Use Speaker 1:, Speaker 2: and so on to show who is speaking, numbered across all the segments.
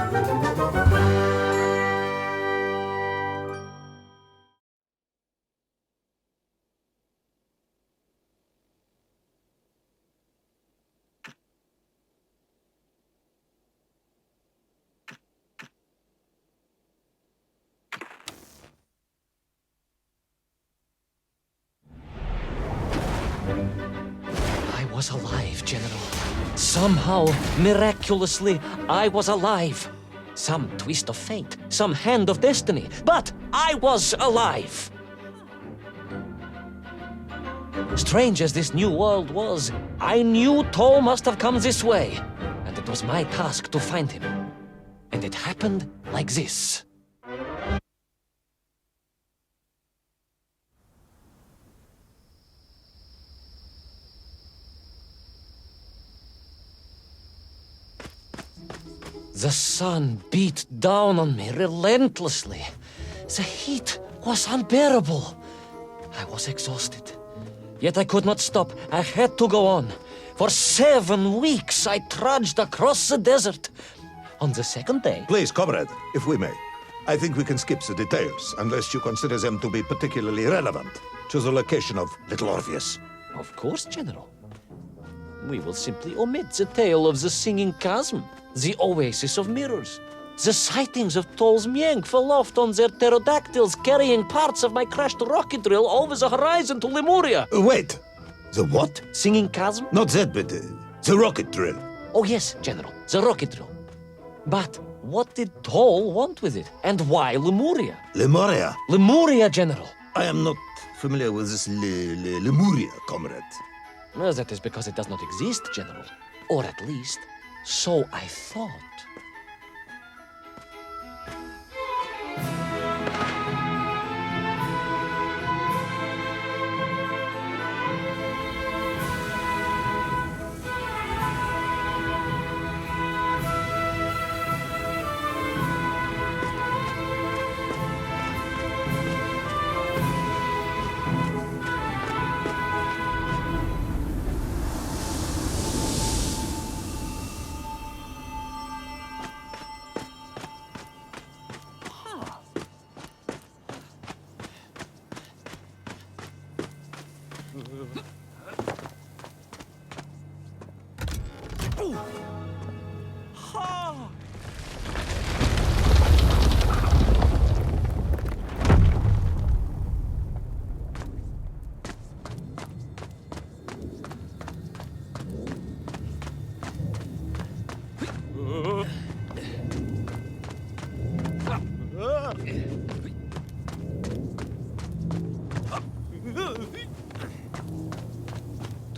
Speaker 1: I was alive, General. Somehow, miraculously, I was alive. Some twist of fate, some hand of destiny, but I was alive. Strange as this new world was, I knew Toll must have come this way, and it was my task to find him. And it happened like this. The sun beat down on me relentlessly. The heat was unbearable. I was exhausted. Yet I could not stop. I had to go on. For 7 weeks I trudged across the desert. On the second day...
Speaker 2: Please, comrade, if we may. I think we can skip the details, unless you consider them to be particularly relevant to the location of Little Orpheus.
Speaker 1: Of course, General. We will simply omit the tale of the singing chasm, the oasis of mirrors, the sightings of Toll's Mienk aloft on their pterodactyls carrying parts of my crashed rocket drill over the horizon to Lemuria.
Speaker 2: Wait, the what?
Speaker 1: Singing chasm?
Speaker 2: Not that, but the rocket drill.
Speaker 1: Oh yes, General, the rocket drill. But what did Toll want with it? And why Lemuria?
Speaker 2: Lemuria?
Speaker 1: Lemuria, General.
Speaker 2: I am not familiar with this Lemuria, comrade.
Speaker 1: Well, that is because it does not exist, General. Or at least, so I thought.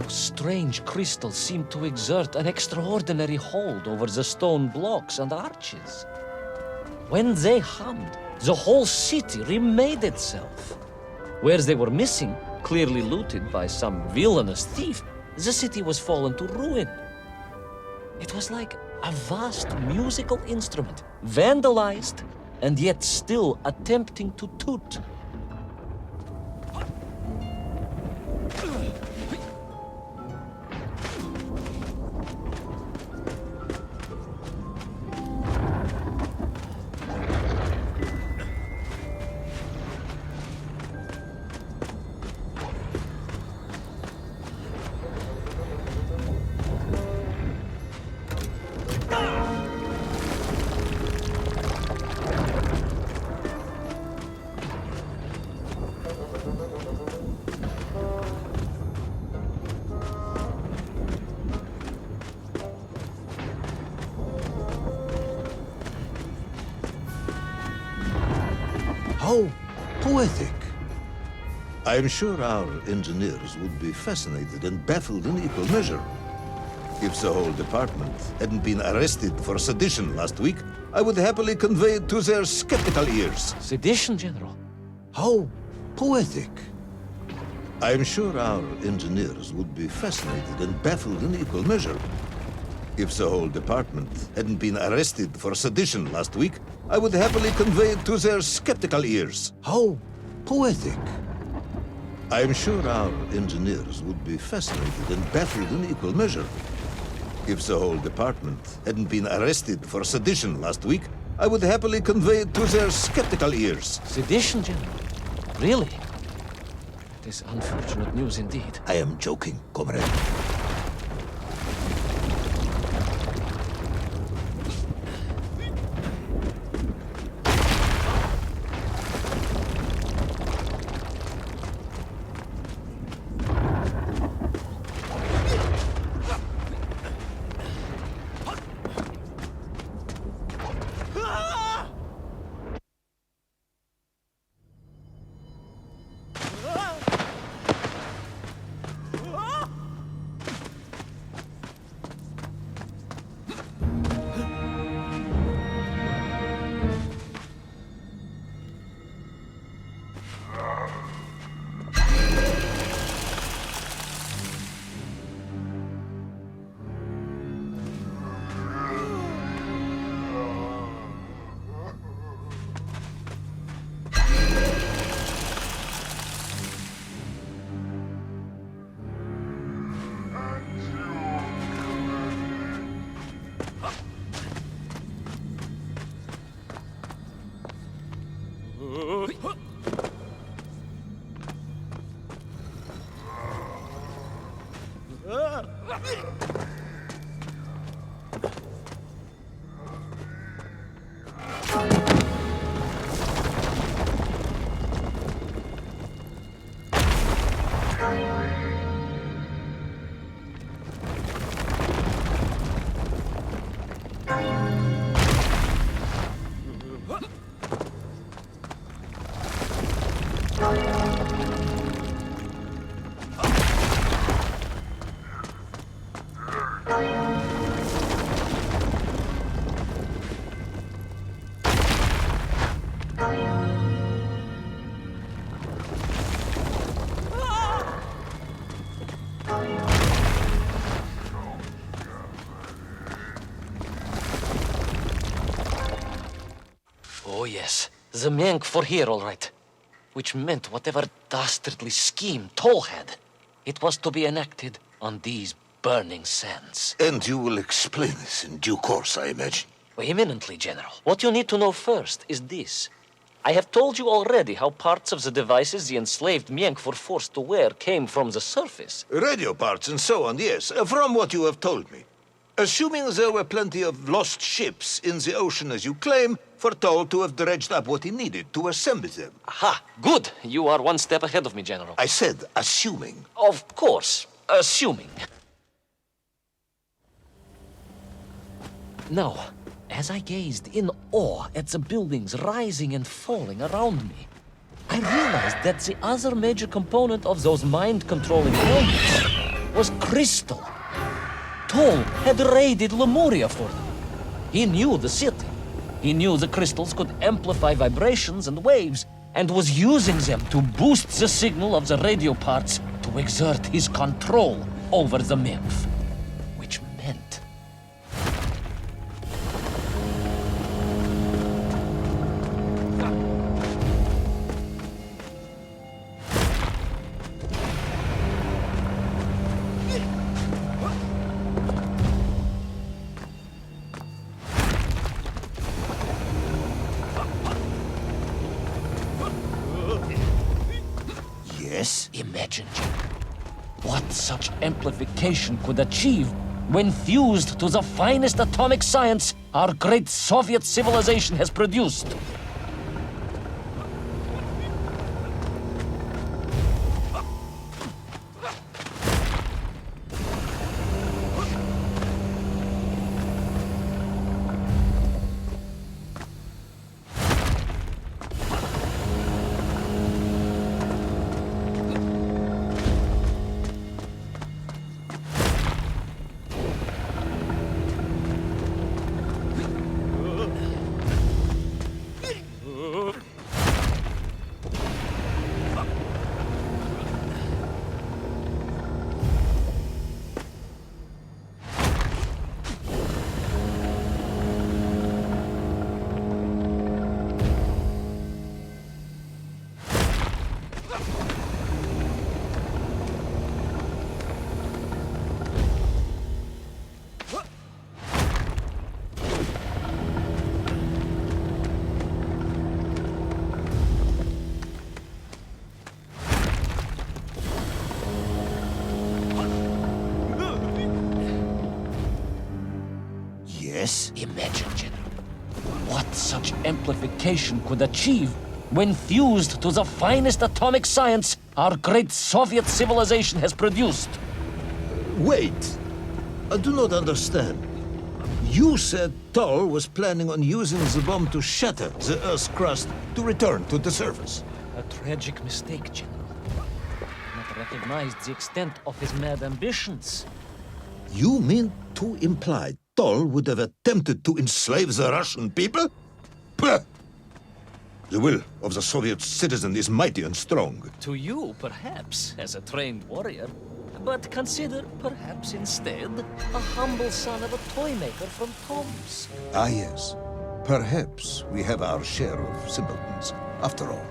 Speaker 1: Strange crystals seemed to exert an extraordinary hold over the stone blocks and arches. When they hummed, the whole city remade itself. Where they were missing, clearly looted by some villainous thief, the city was fallen to ruin. It was like a vast musical instrument, vandalized, and yet still attempting to toot.
Speaker 2: How poetic. I am sure our engineers would be fascinated and baffled in equal measure. If the whole department hadn't been arrested for sedition last week, I would happily convey it to their skeptical ears.
Speaker 1: Sedition, General?
Speaker 2: How poetic. I am sure our engineers would be fascinated and baffled in equal measure. If the whole department hadn't been arrested for sedition last week, I would happily convey it to their skeptical ears. How poetic. I am sure our engineers would be fascinated and baffled in equal measure. If the whole department hadn't been arrested for sedition last week, I would happily convey it to their skeptical ears.
Speaker 1: Sedition, General? Really? It is unfortunate news indeed.
Speaker 2: I am joking, comrade.
Speaker 1: Oh, yes. The Menk for here, all right. Which meant whatever dastardly scheme Toll had, it was to be enacted on these burning sands.
Speaker 2: And you will explain this in due course, I imagine.
Speaker 1: Eminently, General. What you need to know first is this. I have told you already how parts of the devices the enslaved Menk were forced to wear came from the surface.
Speaker 2: Radio parts and so on, yes, from what you have told me. Assuming there were plenty of lost ships in the ocean as you claim, for Toll to have dredged up what he needed to assemble them.
Speaker 1: Aha! Good! You are one step ahead of me, General.
Speaker 2: I said assuming.
Speaker 1: Of course. Assuming. Now, as I gazed in awe at the buildings rising and falling around me, I realized that the other major component of those mind-controlling helmets was crystal. Toll had raided Lemuria for them. He knew the city. He knew the crystals could amplify vibrations and waves, and was using them to boost the signal of the radio parts to exert his control over the Memph. Which meant...
Speaker 2: Yes?
Speaker 1: Imagine, General, what such amplification could achieve when fused to the finest atomic science our great Soviet civilization has produced.
Speaker 2: Yes?
Speaker 1: Imagine, General, what such amplification could achieve when fused to the finest atomic science our great Soviet civilization has produced.
Speaker 2: Wait. I do not understand. You said Thor was planning on using the bomb to shatter the Earth's crust to return to the surface.
Speaker 1: A tragic mistake, General. Not recognized the extent of his mad ambitions.
Speaker 2: You mean to imply Thor would have attempted to enslave the Russian people? Pah! The will of the Soviet citizen is mighty and strong.
Speaker 1: To you, perhaps, as a trained warrior. But consider, perhaps instead, a humble son of a toy maker from Tomsk.
Speaker 2: Ah, yes. Perhaps we have our share of simpletons, after all.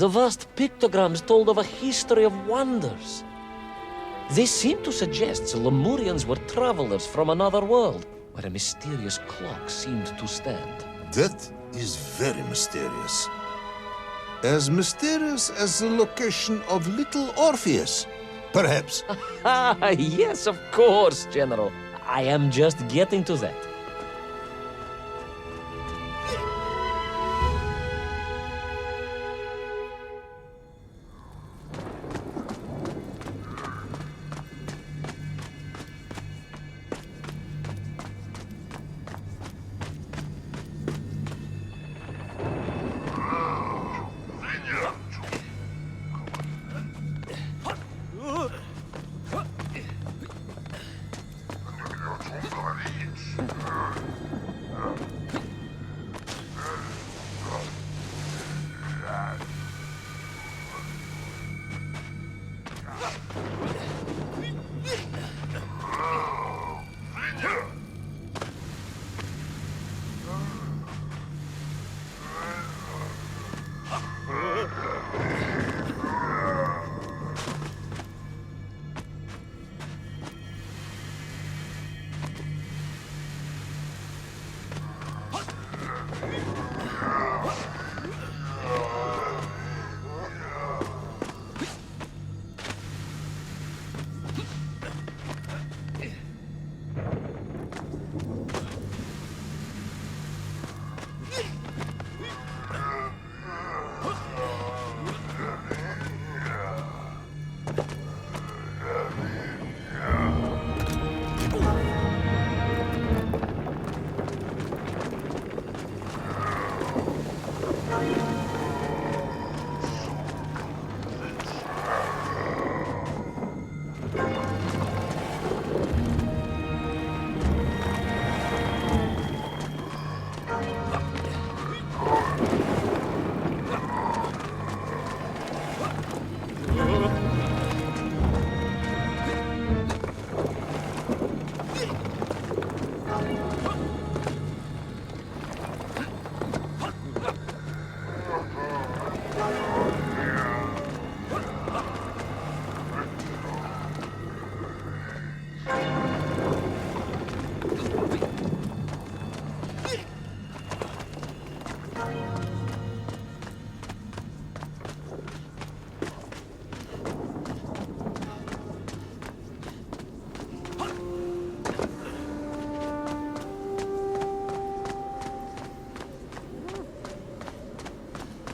Speaker 1: The vast pictograms told of a history of wonders. They seem to suggest the Lemurians were travelers from another world, where a mysterious clock seemed to stand.
Speaker 2: That is very mysterious. As mysterious as the location of Little Orpheus, perhaps.
Speaker 1: Ah, yes, of course, General. I am just getting to that.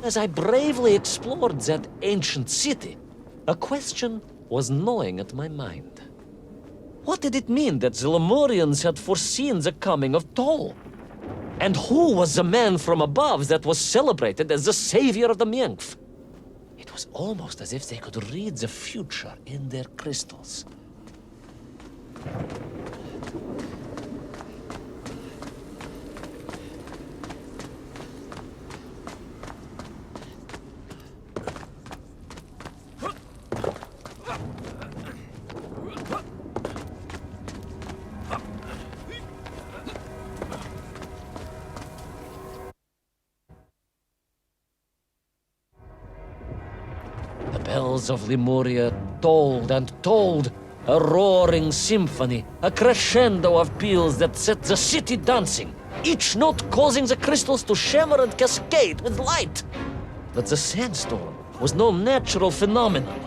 Speaker 1: As I bravely explored that ancient city, a question was gnawing at my mind. What did it mean that the Lemurians had foreseen the coming of Tol? And who was the man from above that was celebrated as the savior of the Mengf? It was almost as if they could read the future in their crystals. The bells of Lemuria tolled and tolled, a roaring symphony, a crescendo of peals that set the city dancing, each note causing the crystals to shimmer and cascade with light. But the sandstorm was no natural phenomenon,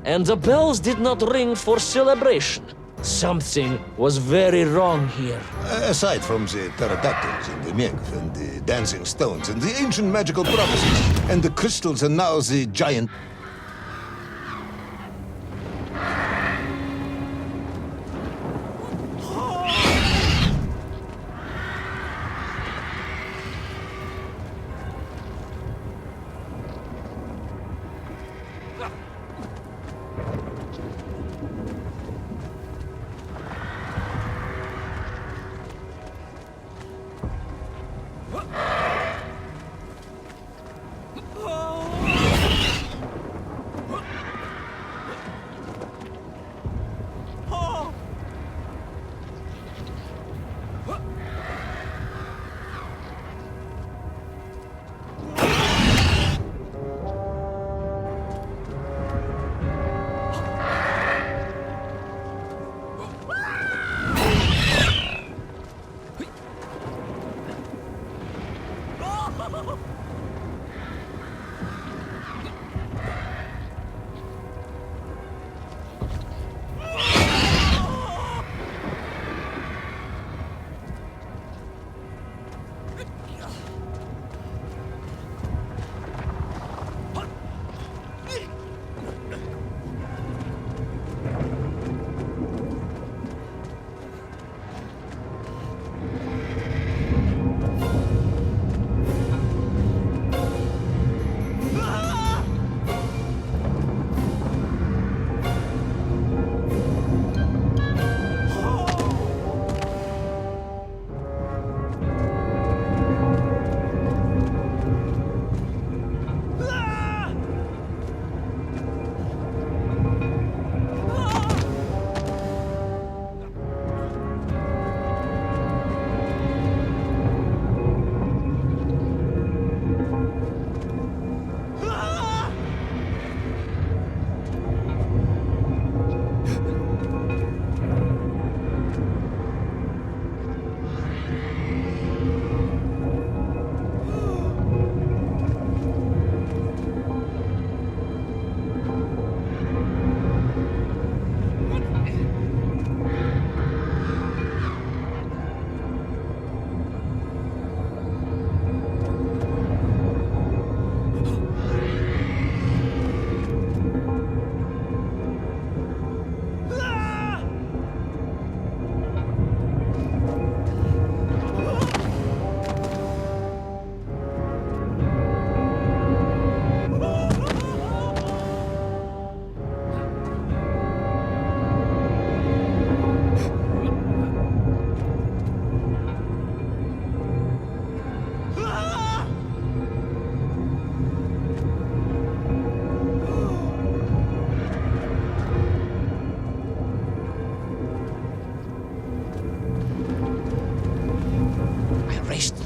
Speaker 1: and the bells did not ring for celebration. Something was very wrong here.
Speaker 2: Aside from the pterodactyls and the Mengf and the dancing stones and the ancient magical prophecies and the crystals and now the giant...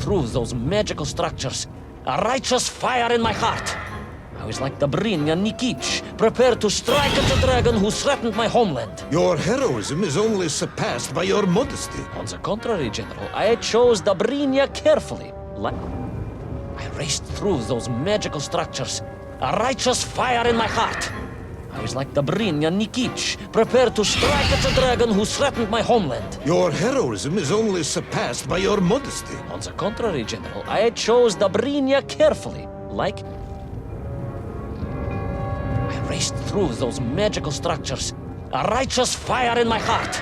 Speaker 1: Through those magical structures, a righteous fire in my heart. I was like Dobrynya Nikitch, prepared to strike at the dragon who threatened my homeland.
Speaker 2: Your heroism is only surpassed by your modesty.
Speaker 1: On the contrary, General, I chose Dobrynya carefully. I raced through those magical structures, a righteous fire in my heart. I was like Dobrynya Nikitch, prepared to strike at the dragon who threatened my homeland.
Speaker 2: Your heroism is only surpassed by your modesty.
Speaker 1: On the contrary, General, I chose Dobrynya carefully. raced through those magical structures, a righteous fire in my heart.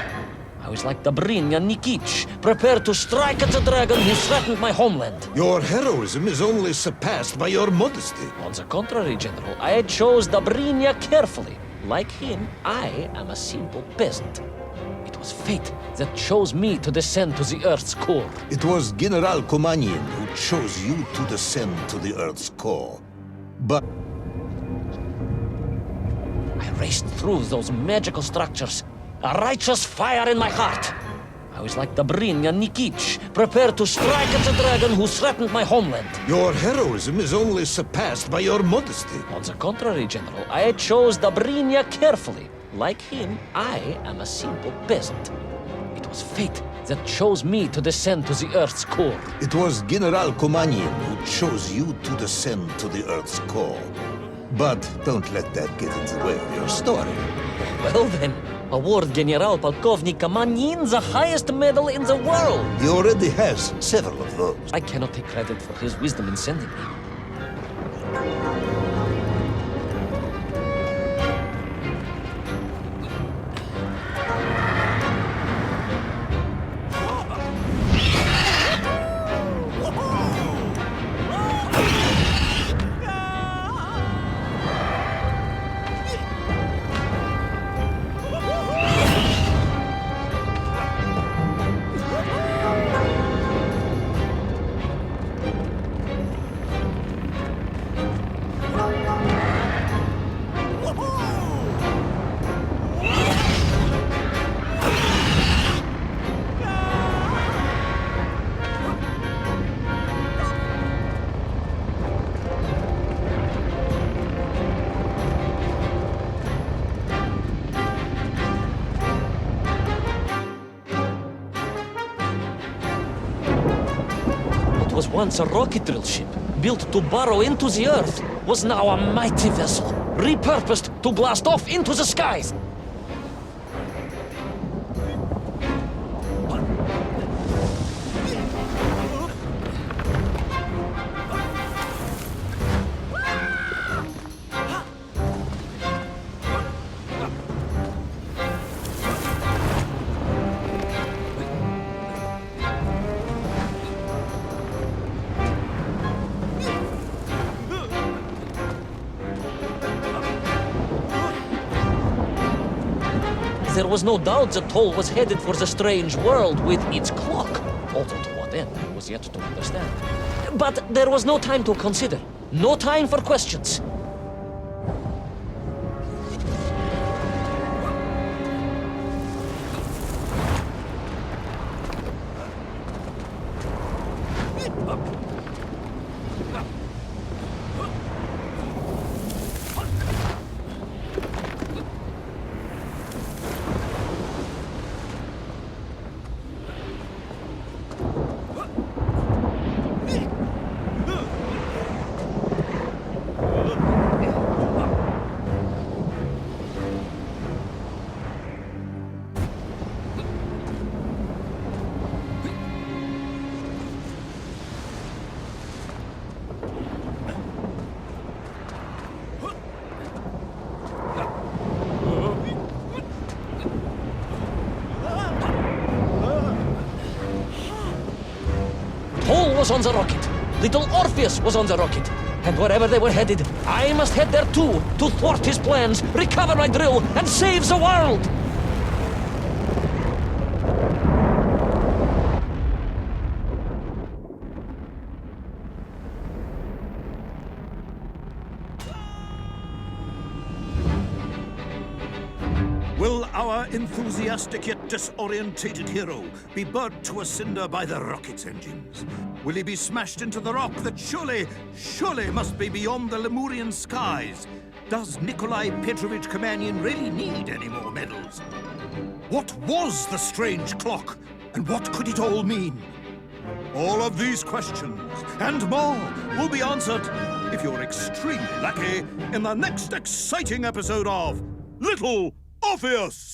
Speaker 1: I was like Dobrynya Nikitch, prepared to strike at the dragon who threatened my homeland.
Speaker 2: Your heroism is only surpassed by your modesty.
Speaker 1: On the contrary, General, I chose Dobrynya carefully. Like him, I am a simple peasant. It was fate that chose me to descend to the Earth's core.
Speaker 2: It was General Komanin who chose you to descend to the Earth's core. But
Speaker 1: I raced through those magical structures, a righteous fire in my heart. I was like Dobrynya Nikitch, prepared to strike at the dragon who threatened my homeland.
Speaker 2: your heroism is only surpassed by your modesty.
Speaker 1: On the contrary, General, I chose Dobrynya carefully. Like him, I am a simple peasant. It was fate that chose me to descend to the Earth's core.
Speaker 2: It was General Komanin who chose you to descend to the Earth's core. But don't let that get in the way of your story.
Speaker 1: Well then, award General Polkovnik Kamanin the highest medal in the world.
Speaker 2: He already has several of those.
Speaker 1: I cannot take credit for his wisdom in sending me. Was once a rocket drill ship, built to burrow into the Earth, was now a mighty vessel, repurposed to blast off into the skies. There was no doubt that Toll was headed for the strange world with its clock, although to what end I was yet to understand. But there was no time to consider, no time for questions. Was on the rocket. Little Orpheus was on the rocket. And wherever they were headed, I must head there too, to thwart his plans, recover my drill, and save the world!
Speaker 3: Will our enthusiastic yet disorientated hero be burnt to a cinder by the rocket's engines? Will he be smashed into the rock that surely must be beyond the Lemurian skies? Does Nikolai Petrovich Kamanin really need any more medals? What was the strange clock, and what could it all mean? All of these questions and more will be answered, if you're extremely lucky, in the next exciting episode of Little Orpheus!